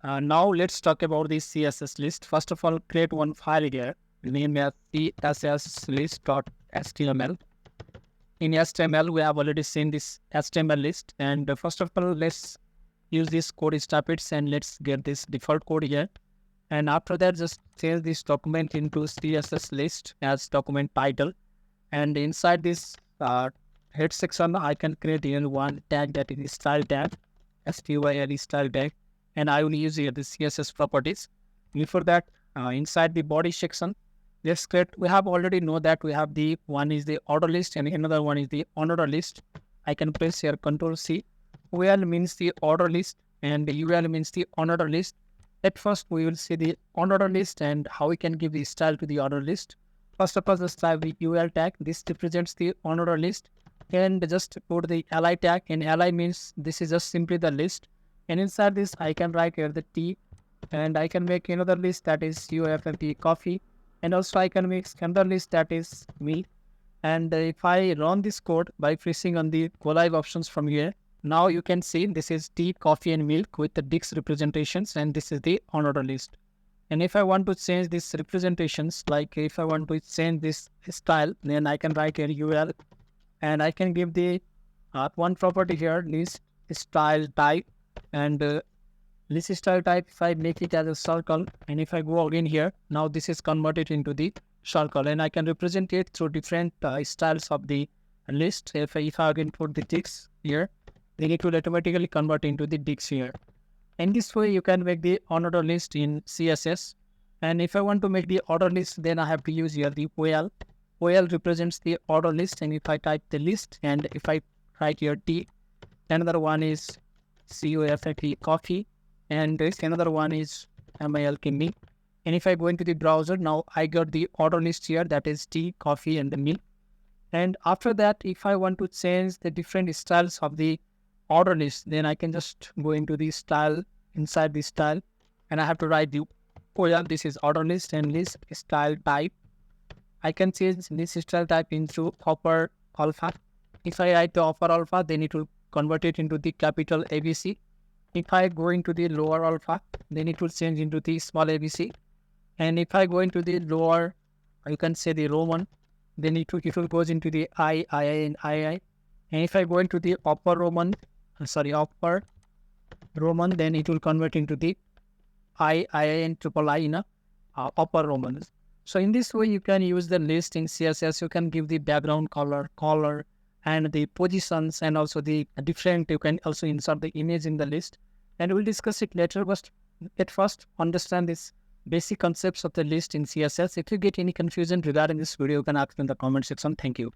Now let's talk about the CSS list. First of all, create one file here, name as css_list.html. In HTML, we have already seen this HTML list. And first of all, let's use this code snippets and let's get this default code here. And after that, just change this document into CSS list as document title. And inside this head section, I can create here one tag that is style tag, STYL style tag. And I will use here the CSS properties. Before that, inside the body section, let's create, we have already know that we have the one is the order list and another one is the unordered list. I can press here Control C. UL means the order list and UL means the unordered list. At first, we will see the unordered list and how we can give the style to the order list. First of all, just type the UL tag. This represents the unordered list. And just put the li tag. And li means this is just simply the list. And inside this, I can write here the T. And I can make another list that is UFFP coffee. And also I can make another list that is milk. And if I run this code by pressing on the go live options from here, now you can see this is tea, coffee and milk with the Dix representations, and this is the unordered list. And if I want to change these representations, like if I want to change this style, then I can write here UL and I can give the one property here, list style type. And list style type, if I make it as a circle, and if I go again here, now this is converted into the circle, and I can represent it through different styles of the list. If I again put the ticks here, then it will automatically convert into the Dix here. And this way you can make the unordered list in CSS. And if I want to make the order list, then I have to use here the OL. OL represents the order list, and if I type the list and if I write here T, another one is COFFE coffee, and this another one is MILK milk. And if I go into the browser, now I got the order list here that is tea, coffee and the milk. And after that, if I want to change the different styles of the order list, then I can just go into the style, inside the style, and I have to write the OL. This is order list and list style type. I can change this style type into upper alpha. If I write the upper alpha, then it will convert it into the capital ABC. If I go into the lower alpha, then it will change into the small ABC. And if I go into the lower, you can say the Roman, then it will goes into the II, and II. And if I go into the upper Roman, then it will convert into the II and triple I in a upper Roman. So in this way, you can use the list in CSS. You can give the background color, and the positions, and also the different, you can also insert the image in the list. And we'll discuss it later, but at first, understand this basic concepts of the list in CSS. If you get any confusion regarding this video, you can ask in the comment section. Thank you.